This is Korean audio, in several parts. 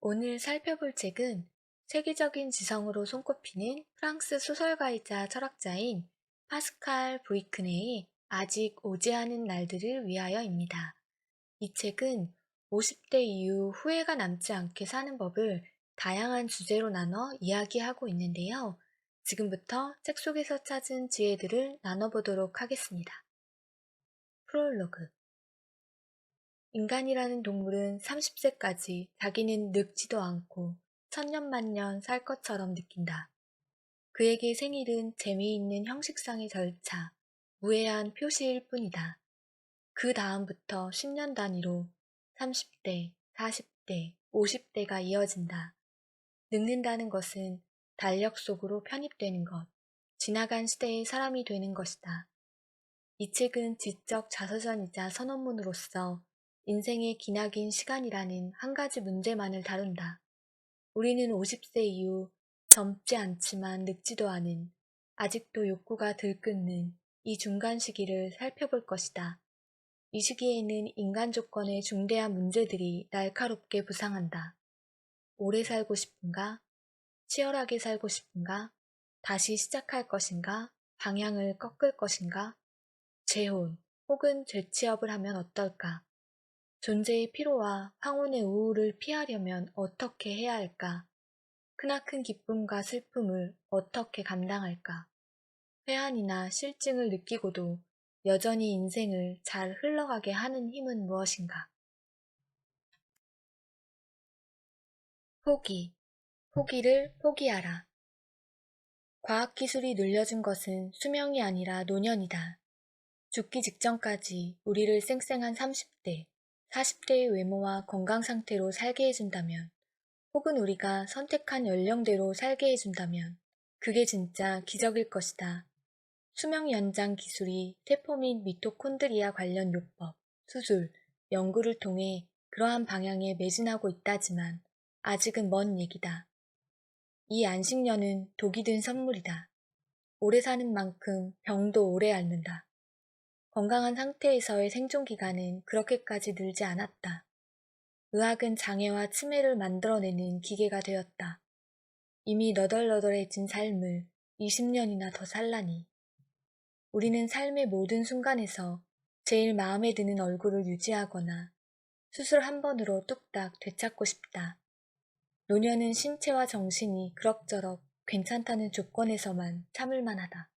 오늘 살펴볼 책은 세계적인 지성으로 손꼽히는 프랑스 소설가이자 철학자인 파스칼 브이크네의 아직 오지 않은 날들을 위하여입니다. 이 책은 50대 이후 후회가 남지 않게 사는 법을 다양한 주제로 나눠 이야기하고 있는데요. 지금부터 책 속에서 찾은 지혜들을 나눠보도록 하겠습니다. 프롤로그. 인간이라는 동물은 30세까지 자기는 늙지도 않고 천년만년 살 것처럼 느낀다. 그에게 생일은 재미있는 형식상의 절차, 무해한 표시일 뿐이다. 그 다음부터 10년 단위로 30대, 40대, 50대가 이어진다. 늙는다는 것은 달력 속으로 편입되는 것, 지나간 시대의 사람이 되는 것이다. 이 책은 지적 자서전이자 선언문으로서 인생의 기나긴 시간이라는 한 가지 문제만을 다룬다. 우리는 50세 이후 젊지 않지만 늙지도 않은, 아직도 욕구가 들끓는 이 중간 시기를 살펴볼 것이다. 이 시기에는 인간 조건의 중대한 문제들이 날카롭게 부상한다. 오래 살고 싶은가? 치열하게 살고 싶은가? 다시 시작할 것인가? 방향을 꺾을 것인가? 재혼 혹은 재취업을 하면 어떨까? 존재의 피로와 황혼의 우울을 피하려면 어떻게 해야 할까? 크나큰 기쁨과 슬픔을 어떻게 감당할까? 회한이나 실증을 느끼고도 여전히 인생을 잘 흘러가게 하는 힘은 무엇인가? 포기, 포기를 포기하라. 과학기술이 늘려준 것은 수명이 아니라 노년이다. 죽기 직전까지 우리를 쌩쌩한 30대, 40대의 외모와 건강 상태로 살게 해준다면, 혹은 우리가 선택한 연령대로 살게 해준다면, 그게 진짜 기적일 것이다. 수명 연장 기술이 세포 및 미토콘드리아 관련 요법, 수술, 연구를 통해 그러한 방향에 매진하고 있다지만 아직은 먼 얘기다. 이 안식년은 독이 든 선물이다. 오래 사는 만큼 병도 오래 앓는다. 건강한 상태에서의 생존 기간은 그렇게까지 늘지 않았다. 의학은 장애와 치매를 만들어내는 기계가 되었다. 이미 너덜너덜해진 삶을 20년이나 더 살라니. 우리는 삶의 모든 순간에서 제일 마음에 드는 얼굴을 유지하거나 수술 한 번으로 뚝딱 되찾고 싶다. 노년은 신체와 정신이 그럭저럭 괜찮다는 조건에서만 참을 만하다.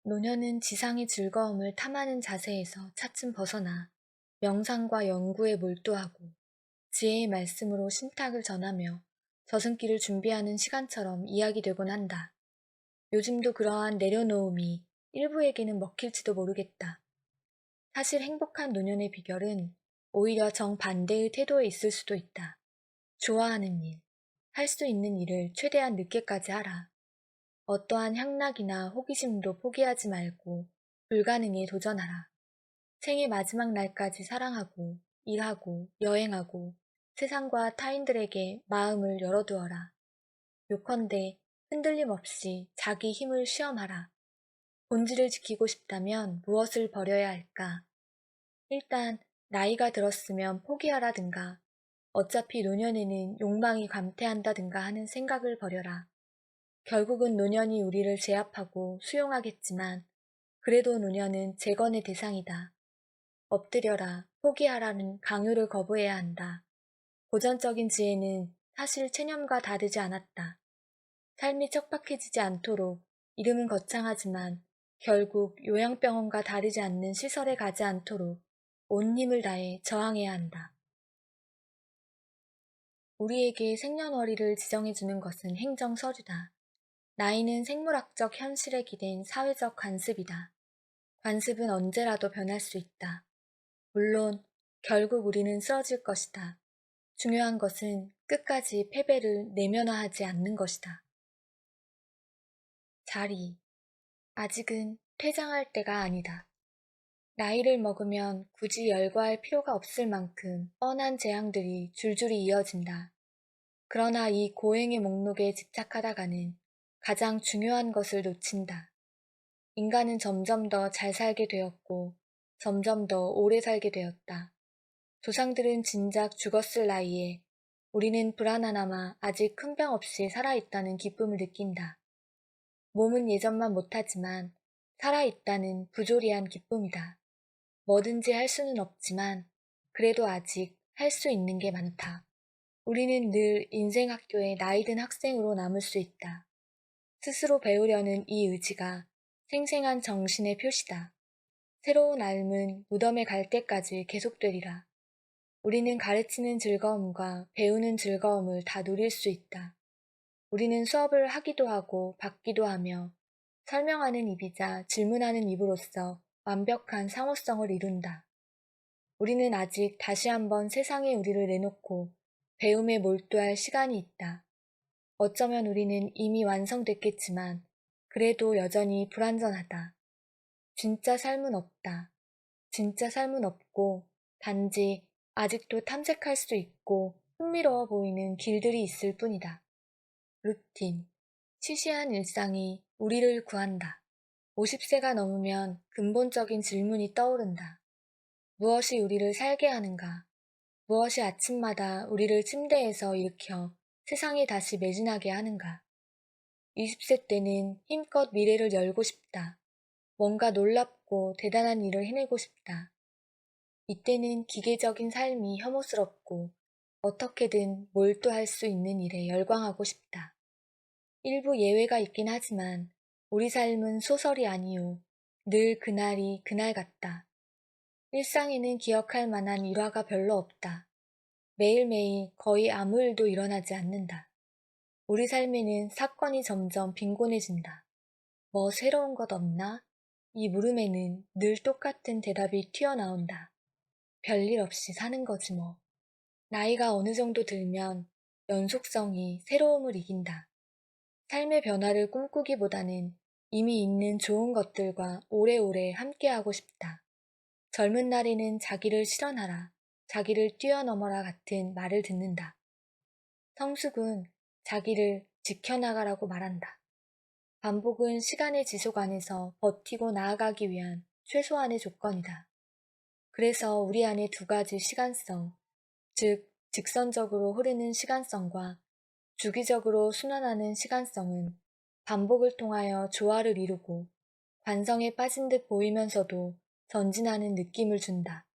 노년은 지상의 즐거움을 탐하는 자세에서 차츰 벗어나 명상과 연구에 몰두하고 지혜의 말씀으로 신탁을 전하며 저승길을 준비하는 시간처럼 이야기되곤 한다. 요즘도 그러한 내려놓음이 일부에게는 먹힐지도 모르겠다. 사실 행복한 노년의 비결은 오히려 정반대의 태도에 있을 수도 있다. 좋아하는 일, 할 수 있는 일을 최대한 늦게까지 하라. 어떠한 향락이나 호기심도 포기하지 말고 불가능에 도전하라. 생의 마지막 날까지 사랑하고 일하고 여행하고 세상과 타인들에게 마음을 열어두어라. 요컨대 흔들림 없이 자기 힘을 시험하라. 본질을 지키고 싶다면 무엇을 버려야 할까? 일단 나이가 들었으면 포기하라든가 어차피 노년에는 욕망이 감퇴한다든가 하는 생각을 버려라. 결국은 노년이 우리를 제압하고 수용하겠지만 그래도 노년은 재건의 대상이다. 엎드려라, 포기하라는 강요를 거부해야 한다. 고전적인 지혜는 사실 체념과 다르지 않았다. 삶이 척박해지지 않도록 이름은 거창하지만 결국 요양병원과 다르지 않는 시설에 가지 않도록 온 힘을 다해 저항해야 한다. 우리에게 생년월일을 지정해주는 것은 행정서류다. 나이는 생물학적 현실에 기댄 사회적 관습이다. 관습은 언제라도 변할 수 있다. 물론 결국 우리는 쓰러질 것이다. 중요한 것은 끝까지 패배를 내면화하지 않는 것이다. 자리. 아직은 퇴장할 때가 아니다. 나이를 먹으면 굳이 열거할 필요가 없을 만큼 뻔한 재앙들이 줄줄이 이어진다. 그러나 이 고행의 목록에 집착하다가는 가장 중요한 것을 놓친다. 인간은 점점 더 잘 살게 되었고 점점 더 오래 살게 되었다. 조상들은 진작 죽었을 나이에 우리는 불안하나마 아직 큰 병 없이 살아있다는 기쁨을 느낀다. 몸은 예전만 못하지만 살아있다는 부조리한 기쁨이다. 뭐든지 할 수는 없지만 그래도 아직 할 수 있는 게 많다. 우리는 늘 인생 학교의 나이든 학생으로 남을 수 있다. 스스로 배우려는 이 의지가 생생한 정신의 표시다. 새로운 삶은 무덤에 갈 때까지 계속되리라. 우리는 가르치는 즐거움과 배우는 즐거움을 다 누릴 수 있다. 우리는 수업을 하기도 하고 받기도 하며 설명하는 입이자 질문하는 입으로써 완벽한 상호성을 이룬다. 우리는 아직 다시 한번 세상에 우리를 내놓고 배움에 몰두할 시간이 있다. 어쩌면 우리는 이미 완성됐겠지만 그래도 여전히 불완전하다. 진짜 삶은 없다. 진짜 삶은 없고 단지 아직도 탐색할 수 있고 흥미로워 보이는 길들이 있을 뿐이다. 루틴. 시시한 일상이 우리를 구한다. 50세가 넘으면 근본적인 질문이 떠오른다. 무엇이 우리를 살게 하는가? 무엇이 아침마다 우리를 침대에서 일으켜 세상에 다시 매진하게 하는가? 20세 때는 힘껏 미래를 열고 싶다. 뭔가 놀랍고 대단한 일을 해내고 싶다. 이때는 기계적인 삶이 혐오스럽고 어떻게든 몰두할 수 있는 일에 열광하고 싶다. 일부 예외가 있긴 하지만 우리 삶은 소설이 아니오. 늘 그날이 그날 같다. 일상에는 기억할 만한 일화가 별로 없다. 매일매일 거의 아무 일도 일어나지 않는다. 우리 삶에는 사건이 점점 빈곤해진다. 뭐 새로운 것 없나? 이 물음에는 늘 똑같은 대답이 튀어나온다. 별일 없이 사는 거지 뭐. 나이가 어느 정도 들면 연속성이 새로움을 이긴다. 삶의 변화를 꿈꾸기보다는 이미 있는 좋은 것들과 오래오래 함께하고 싶다. 젊은 날에는 자기를 실현하라, 자기를 뛰어넘어라 같은 말을 듣는다. 성숙은 자기를 지켜나가라고 말한다. 반복은 시간의 지속 안에서 버티고 나아가기 위한 최소한의 조건이다. 그래서 우리 안에 두 가지 시간성, 즉 직선적으로 흐르는 시간성과 주기적으로 순환하는 시간성은 반복을 통하여 조화를 이루고 관성에 빠진 듯 보이면서도 전진하는 느낌을 준다.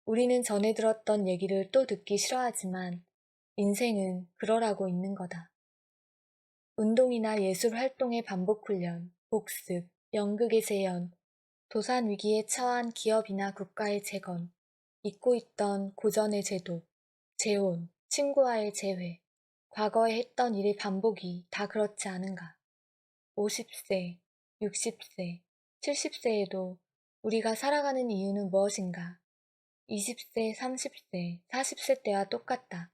우리는 전에 들었던 얘기를 또 듣기 싫어하지만 인생은 그러라고 있는 거다. 운동이나 예술 활동의 반복 훈련, 복습, 연극의 재현, 도산 위기에 처한 기업이나 국가의 재건, 잊고 있던 고전의 제도, 재혼, 친구와의 재회, 과거에 했던 일의 반복이 다 그렇지 않은가. 50세, 60세, 70세에도 우리가 살아가는 이유는 무엇인가? 20세, 30세, 40세 때와 똑같다.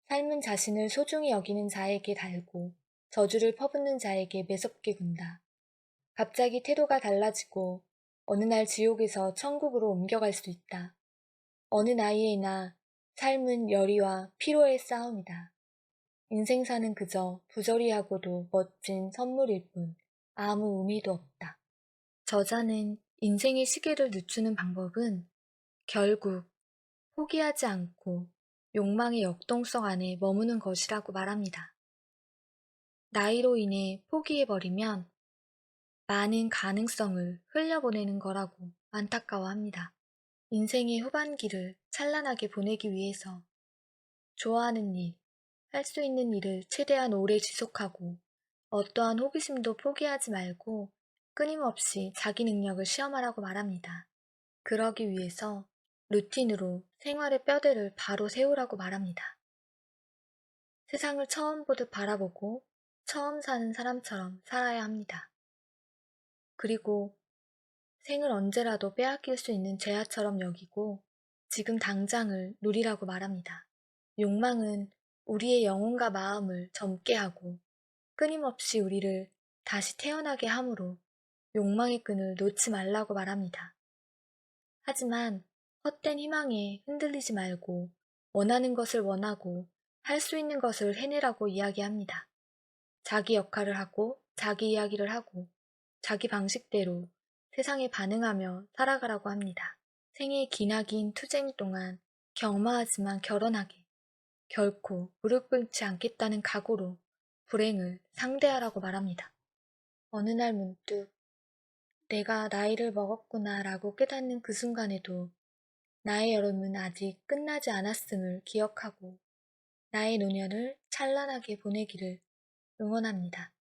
삶은 자신을 소중히 여기는 자에게 달고 저주를 퍼붓는 자에게 매섭게 군다. 갑자기 태도가 달라지고 어느 날 지옥에서 천국으로 옮겨갈 수 있다. 어느 나이에나 삶은 열의와 피로의 싸움이다. 인생사는 그저 부조리하고도 멋진 선물일 뿐 아무 의미도 없다. 저자는 인생의 시계를 늦추는 방법은 결국 포기하지 않고 욕망의 역동성 안에 머무는 것이라고 말합니다. 나이로 인해 포기해버리면 많은 가능성을 흘려보내는 거라고 안타까워합니다. 인생의 후반기를 찬란하게 보내기 위해서 좋아하는 일, 할 수 있는 일을 최대한 오래 지속하고 어떠한 호기심도 포기하지 말고 끊임없이 자기 능력을 시험하라고 말합니다. 그러기 위해서 루틴으로 생활의 뼈대를 바로 세우라고 말합니다. 세상을 처음 보듯 바라보고 처음 사는 사람처럼 살아야 합니다. 그리고 생을 언제라도 빼앗길 수 있는 죄아처럼 여기고 지금 당장을 누리라고 말합니다. 욕망은 우리의 영혼과 마음을 젊게 하고 끊임없이 우리를 다시 태어나게 하므로 욕망의 끈을 놓지 말라고 말합니다. 하지만 헛된 희망에 흔들리지 말고 원하는 것을 원하고 할 수 있는 것을 해내라고 이야기합니다. 자기 역할을 하고 자기 이야기를 하고 자기 방식대로 세상에 반응하며 살아가라고 합니다. 생의 기나긴 투쟁 동안 경마하지만 결혼하게, 결코 무릎 꿇지 않겠다는 각오로 불행을 상대하라고 말합니다. 어느 날 문득 내가 나이를 먹었구나 라고 깨닫는 그 순간에도 나의 여름은 아직 끝나지 않았음을 기억하고 나의 노년을 찬란하게 보내기를 응원합니다.